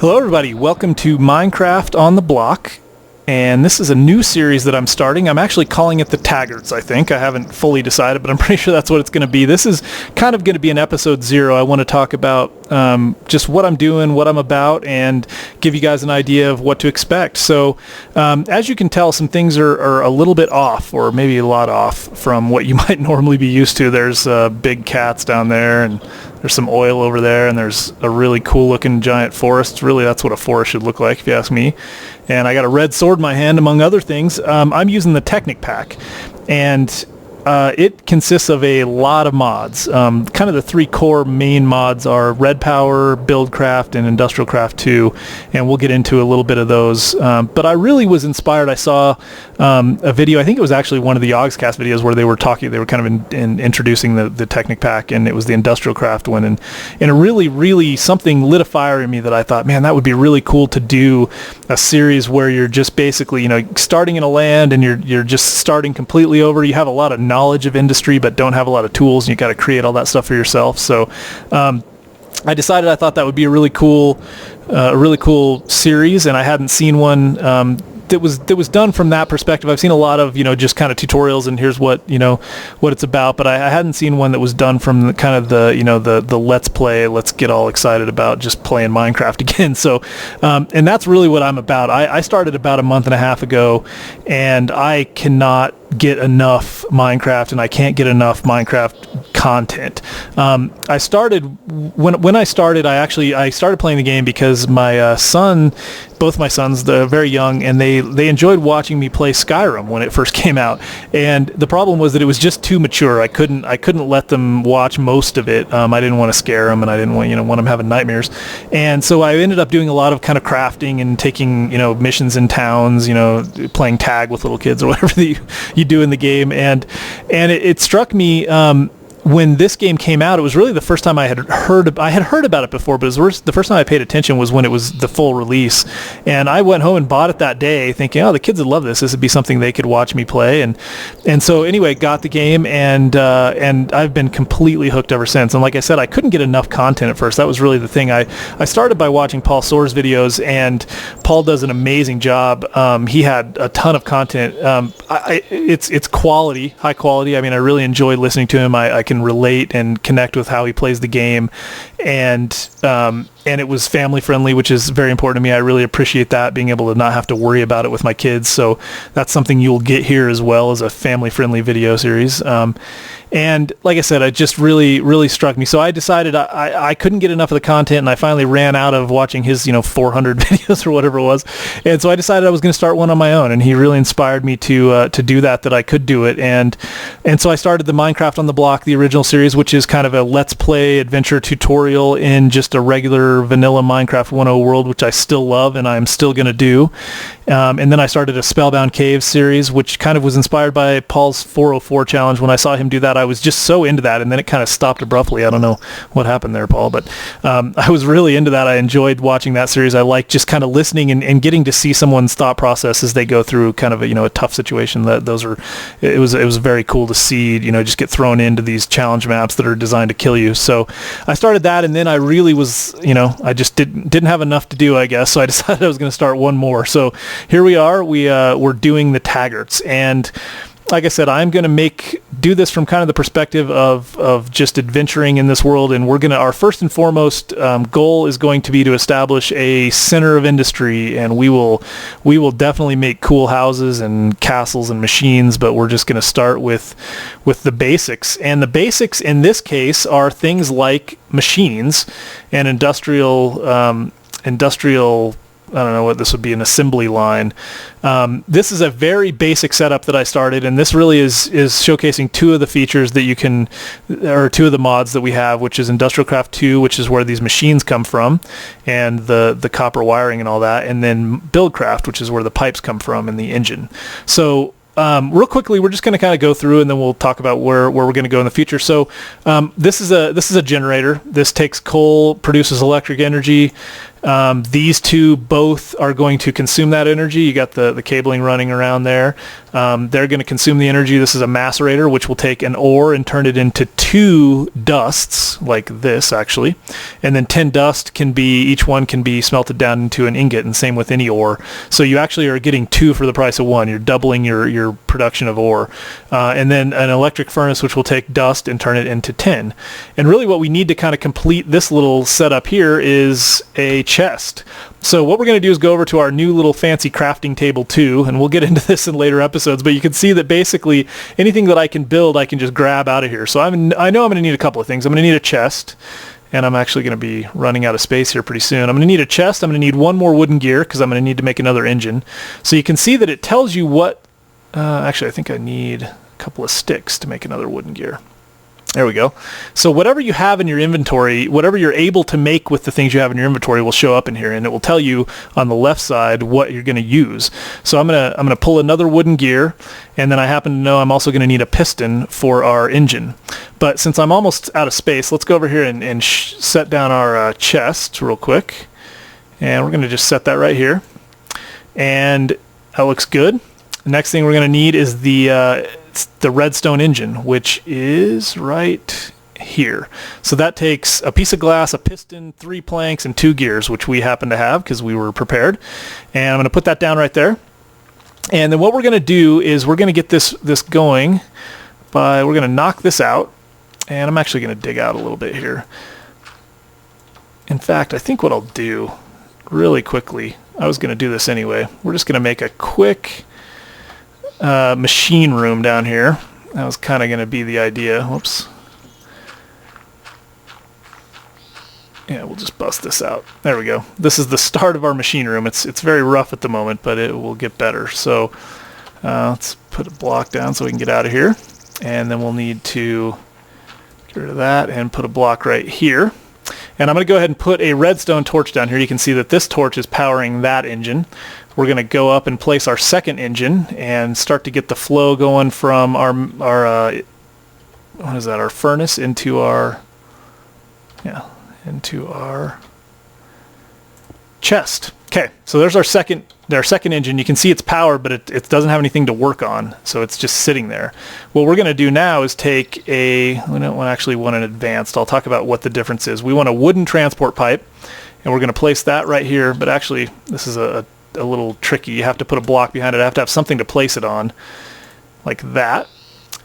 Hello everybody, welcome to Minecraft on the Block, and this is a new series that I'm starting. I'm actually calling it the Taggarts, I think. I haven't fully decided, but I'm pretty sure that's what it's going to be. This is kind of going to be an episode 0. I want to talk about just what I'm doing, what I'm about, and give you guys an idea of what to expect. So as you can tell, some things are a little bit off, or maybe a lot off from what you might normally be used to. There's big cats down there, and there's some oil over there, and there's a really cool looking giant forest. Really, that's what a forest should look like, if you ask me. And I got a red sword in my hand, among other things. I'm using the Technic Pack, and it consists of a lot of mods. Kind of the 3 core main mods are Red Power, Buildcraft, and Industrial Craft 2, and we'll get into a little bit of those. But I really was inspired. I saw a video, I think it was actually one of the Yogscast videos where they were kind of introducing the Technic Pack, and it was the Industrial Craft one, and it really something lit a fire in me that I thought, man, that would be really cool to do a series where you're just basically, starting in a land and you're just starting completely over. You have a lot of knowledge of industry but don't have a lot of tools, and you got to create all that stuff for yourself. So I decided I thought that would be a really cool series, and I hadn't seen one that was done from that perspective. I've seen a lot of just kind of tutorials and here's what what it's about, but I hadn't seen one that was done from the kind of the let's play, let's get all excited about just playing Minecraft again. So and that's really what I'm about. I started about a month and a half ago, and I cannot get enough Minecraft, and I can't get enough Minecraft content. I started when I started. I started playing the game because my both my sons, they're very young, and they enjoyed watching me play Skyrim when it first came out. And the problem was that it was just too mature. I couldn't let them watch most of it. I didn't want to scare them, and I didn't want them having nightmares. And so I ended up doing a lot of kind of crafting and taking missions in towns, playing tag with little kids or whatever you do in the game. And it struck me when this game came out, it was really the first time I had heard about it before, but the first time I paid attention was when it was the full release. And I went home and bought it that day thinking, oh, the kids would love this. This would be something they could watch me play. And so anyway, got the game, and I've been completely hooked ever since. And like I said, I couldn't get enough content at first. That was really the thing. I started by watching Paul Soares videos, and Paul does an amazing job. He had a ton of content. It's quality, high quality. I mean, I really enjoy listening to him. I can relate and connect with how he plays the game, and it was family friendly, which is very important to me. I really appreciate that, being able to not have to worry about it with my kids. So that's something you'll get here as well, as a family friendly video series. And like I said, it just really struck me. So I decided I couldn't get enough of the content, and I finally ran out of watching his 400 videos or whatever it was. And so I decided I was going to start one on my own, and he really inspired me to do that I could do it. And so I started the Minecraft on the Block, the original series, which is kind of a let's play adventure tutorial in just a regular vanilla Minecraft 1.0 world, which I still love and I'm still going to do. And then I started a Spellbound Caves series, which kind of was inspired by Paul's 404 challenge. When I saw him do that, I was just so into that, and then it kind of stopped abruptly. I don't know what happened there, Paul, but I was really into that. I enjoyed watching that series. I like just kind of listening and getting to see someone's thought process as they go through kind of a tough situation. It was very cool to see, just get thrown into these challenge maps that are designed to kill you. So I started that, and then I really was, I just didn't have enough to do, I guess. So I decided I was going to start one more. So here we are. We're doing the Taggarts, and like I said, I'm going to do this from kind of the perspective of just adventuring in this world, and our first and foremost goal is going to be to establish a center of industry, and we will definitely make cool houses and castles and machines, but we're just going to start with the basics. And the basics in this case are things like machines and industrial I don't know what this would be, an assembly line. This is a very basic setup that I started, and this really is showcasing 2 of the features that you can, or 2 of the mods that we have, which is Industrial Craft 2, which is where these machines come from, and the copper wiring and all that, and then Buildcraft, which is where the pipes come from and the engine. So real quickly, we're just going to kind of go through, and then we'll talk about where we're going to go in the future. So this is a generator. This takes coal, produces electric energy, These two both are going to consume that energy. You got the cabling running around there. They're going to consume the energy. This is a macerator, which will take an ore and turn it into 2 dusts, like this actually. And then 10 dust each one can be smelted down into an ingot, and same with any ore. So you actually are getting 2 for the price of 1. You're doubling your production of ore. And then an electric furnace, which will take dust and turn it into 10. And really what we need to kind of complete this little setup here is a chest. So what we're going to do is go over to our new little fancy crafting table 2, and we'll get into this in later episodes, but you can see that basically anything that I can build, I can just grab out of here. So I know I'm going to need a couple of things. I'm going to need a chest, and I'm actually going to be running out of space here pretty soon. I'm going to need a chest. I'm going to need 1 more wooden gear because I'm going to need to make another engine. So you can see that it tells you what, actually I think I need a couple of sticks to make another wooden gear. There we go. So whatever you have in your inventory, whatever you're able to make with the things you have in your inventory will show up in here, and it will tell you on the left side what you're going to use. So I'm going to pull another wooden gear, and then I happen to know I'm also going to need a piston for our engine. But since I'm almost out of space, let's go over here and set down our chest real quick. And we're going to just set that right here. And that looks good. The next thing we're going to need is the redstone engine, which is right here. So that takes a piece of glass, a piston, 3 planks, and 2 gears, which we happen to have because we were prepared. And I'm going to put that down right there. And then what we're going to do is we're going to get this going we're going to knock this out. And I'm actually going to dig out a little bit here. In fact, I think what I'll do really quickly, I was going to do this anyway, we're just going to make a quick machine room down here. That was kind of going to be the idea. Whoops. Yeah, we'll just bust this out. There we go. This is the start of our machine room. It's very rough at the moment, but it will get better. So let's put a block down so we can get out of here. And then we'll need to get rid of that and put a block right here. And I'm going to go ahead and put a redstone torch down here. You can see that this torch is powering that engine. We're going to go up and place our second engine and start to get the flow going from our what is that, our furnace into our chest. Okay, so there's our second engine. You can see it's powered, but it doesn't have anything to work on, so it's just sitting there. What we're going to do now is take we don't actually want an advanced. I'll talk about what the difference is. We want a wooden transport pipe, and we're going to place that right here, but actually this is a little tricky. You have to put a block behind it. I have to have something to place it on, like that.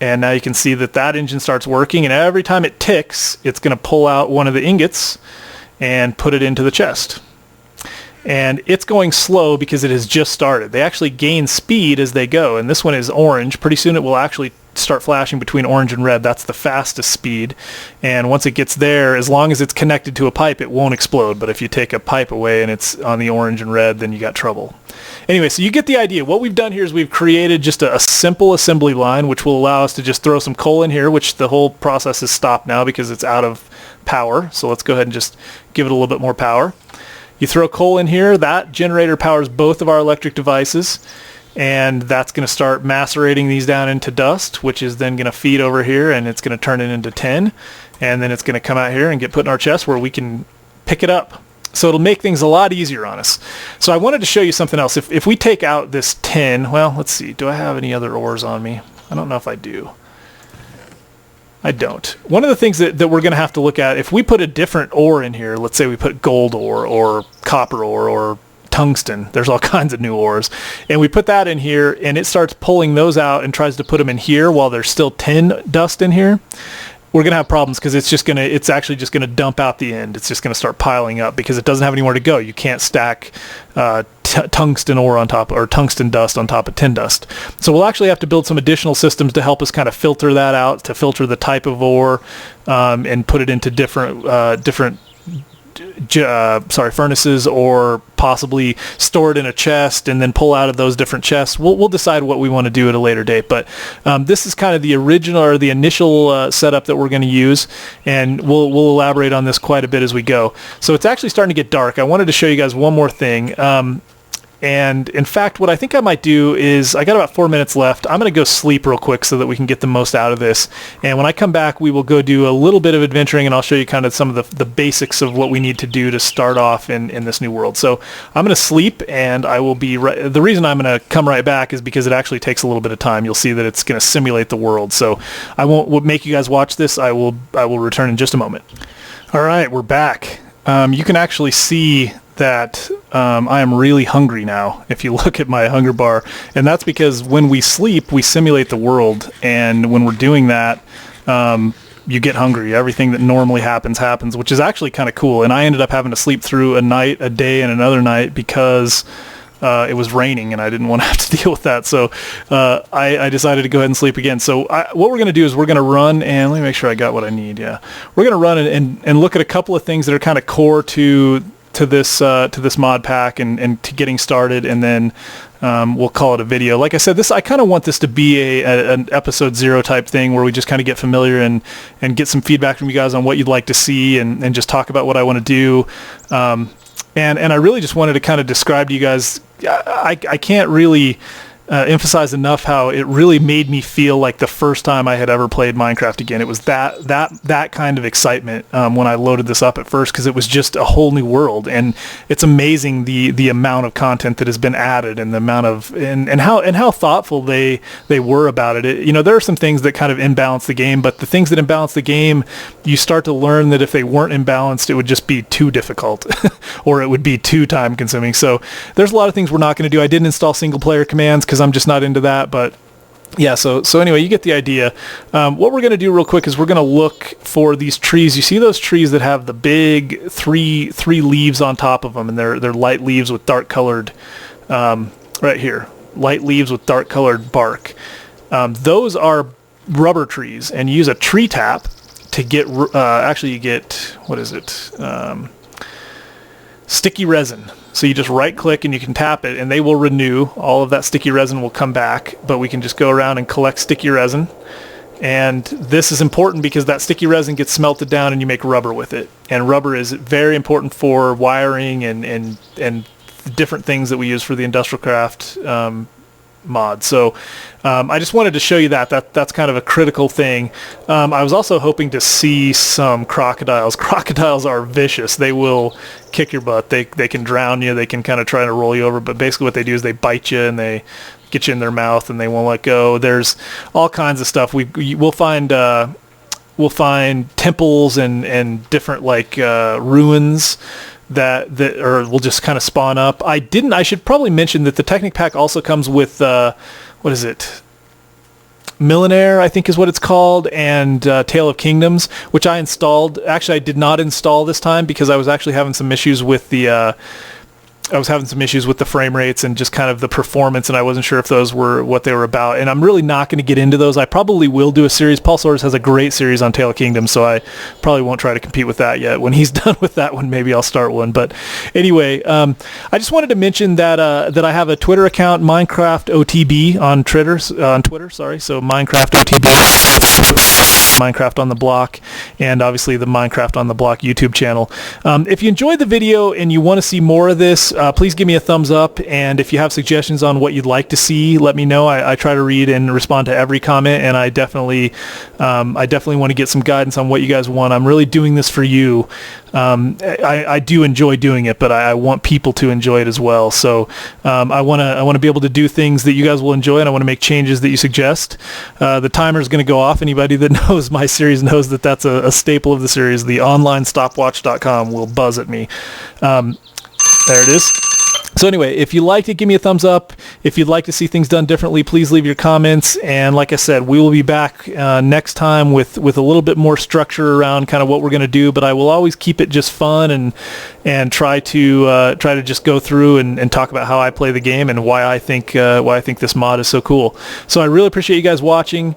And now you can see that engine starts working, and every time it ticks, it's going to pull out one of the ingots and put it into the chest. And it's going slow because it has just started. They actually gain speed as they go, and this one is orange. Pretty soon it will actually start flashing between orange and red. That's the fastest speed. And once it gets there, as long as it's connected to a pipe, it won't explode. But if you take a pipe away and it's on the orange and red, then you got trouble. Anyway, so you get the idea. What we've done here is we've created just a simple assembly line, which will allow us to just throw some coal in here, which the whole process is stopped now because it's out of power. So let's go ahead and just give it a little bit more power. You throw coal in here, that generator powers both of our electric devices, and that's going to start macerating these down into dust, which is then going to feed over here, and it's going to turn it into tin, and then it's going to come out here and get put in our chest where we can pick it up. So it'll make things a lot easier on us. So I wanted to show you something else. If we take out this tin, well, let's see, do I have any other ores on me? I don't know if I do. I don't. One of the things that we're going to have to look at, if we put a different ore in here, let's say we put gold ore or copper ore or tungsten, there's all kinds of new ores, and we put that in here and it starts pulling those out and tries to put them in here while there's still tin dust in here, we're going to have problems because it's actually just going to dump out the end. It's just going to start piling up because it doesn't have anywhere to go. You can't stack tungsten ore on top, or tungsten dust on top of tin dust. So we'll actually have to build some additional systems to help us kind of filter that out, to filter the type of ore and put it into different furnaces, or possibly store it in a chest and then pull out of those different chests. We'll decide what we want to do at a later date, but this is kind of the original or the initial setup that we're going to use, and we'll elaborate on this quite a bit as we go. So it's actually starting to get dark. I wanted to show you guys one more thing. And in fact, what I think I might do is, I got about 4 minutes left. I'm going to go sleep real quick so that we can get the most out of this. And when I come back, we will go do a little bit of adventuring, and I'll show you kind of some of the basics of what we need to do to start off in this new world. So I'm going to sleep, and I will be right. The reason I'm going to come right back is because it actually takes a little bit of time. You'll see that it's going to simulate the world. So I won't make you guys watch this. I will return in just a moment. All right, we're back. You can actually see that I am really hungry now if you look at my hunger bar, and that's because when we sleep we simulate the world, and when we're doing that you get hungry. Everything that normally happens, which is actually kind of cool. And I ended up having to sleep through a night, a day, and another night because it was raining and I didn't want to have to deal with that. So I decided to go ahead and sleep again. So what we're going to do is we're going to run, and let me make sure I got what I need. Yeah, we're going to run and look at a couple of things that are kind of core to this mod pack and to getting started, and then we'll call it a video. Like I said, I kind of want this to be an episode 0 type thing where we just kind of get familiar and get some feedback from you guys on what you'd like to see, and just talk about what I want to do. And I really just wanted to kind of describe to you guys, I can't really emphasize enough how it really made me feel like the first time I had ever played Minecraft again. It was that kind of excitement when I loaded this up at first, because it was just a whole new world, and it's amazing the amount of content that has been added, and the amount of and how thoughtful they were about it. There are some things that kind of imbalance the game, but the things that imbalance the game, you start to learn that if they weren't imbalanced, it would just be too difficult or it would be too time consuming. So there's a lot of things we're not going to do. I didn't install single player commands because I'm just not into that, but yeah, so anyway, you get the idea. What we're going to do real quick is we're going to look for these trees. You see those trees that have the big three leaves on top of them, and they're light leaves with dark colored, right here, light leaves with dark colored bark. Those are rubber trees, and you use a tree tap to get, actually you get, what is it? Sticky resin. So you just right click and you can tap it, and they will renew. All of that sticky resin will come back, but we can just go around and collect sticky resin. And this is important because that sticky resin gets smelted down and you make rubber with it. And rubber is very important for wiring and different things that we use for the industrial craft mod. So I just wanted to show you that's kind of a critical thing. I was also hoping to see some crocodiles. Crocodiles are vicious. They will kick your butt. They can drown you. They can kind of try to roll you over, but basically what they do is they bite you and they get you in their mouth and they won't let go. There's all kinds of stuff. We'll find temples and different ruins that will just kind of spawn up. I should probably mention that the Technic Pack also comes with what is it? Millionaire, I think is what it's called, and Tale of Kingdoms, which I installed. Actually, I did not install this time because I was actually having some issues with the frame rates and just kind of the performance, and I wasn't sure if those were what they were about. And I'm really not going to get into those. I probably will do a series. Paul Soares has a great series on Tale of Kingdoms, so I probably won't try to compete with that yet. When he's done with that one, maybe I'll start one. But anyway, I just wanted to mention that I have a Twitter account, Minecraft OTB on Twitter. So Minecraft OTB, Minecraft on the Block, and obviously the Minecraft on the Block YouTube channel. If you enjoyed the video and you want to see more of this, please give me a thumbs up, and if you have suggestions on what you'd like to see, let me know. I try to read and respond to every comment, and I definitely want to get some guidance on what you guys want. I'm really doing this for you. I do enjoy doing it, but I want people to enjoy it as well. So I want to be able to do things that you guys will enjoy, and I want to make changes that you suggest. The timer is going to go off. Anybody that knows my series knows that that's a staple of the series. The onlinestopwatch.com will buzz at me. There it is. So anyway, if you liked it, give me a thumbs up. If you'd like to see things done differently, please leave your comments. And like I said, we will be back next time with a little bit more structure around kind of what we're going to do. But I will always keep it just fun and try to just go through and talk about how I play the game and why I think this mod is so cool. So I really appreciate you guys watching.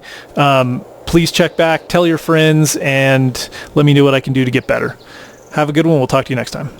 Please check back, tell your friends, and let me know what I can do to get better. Have a good one. We'll talk to you next time.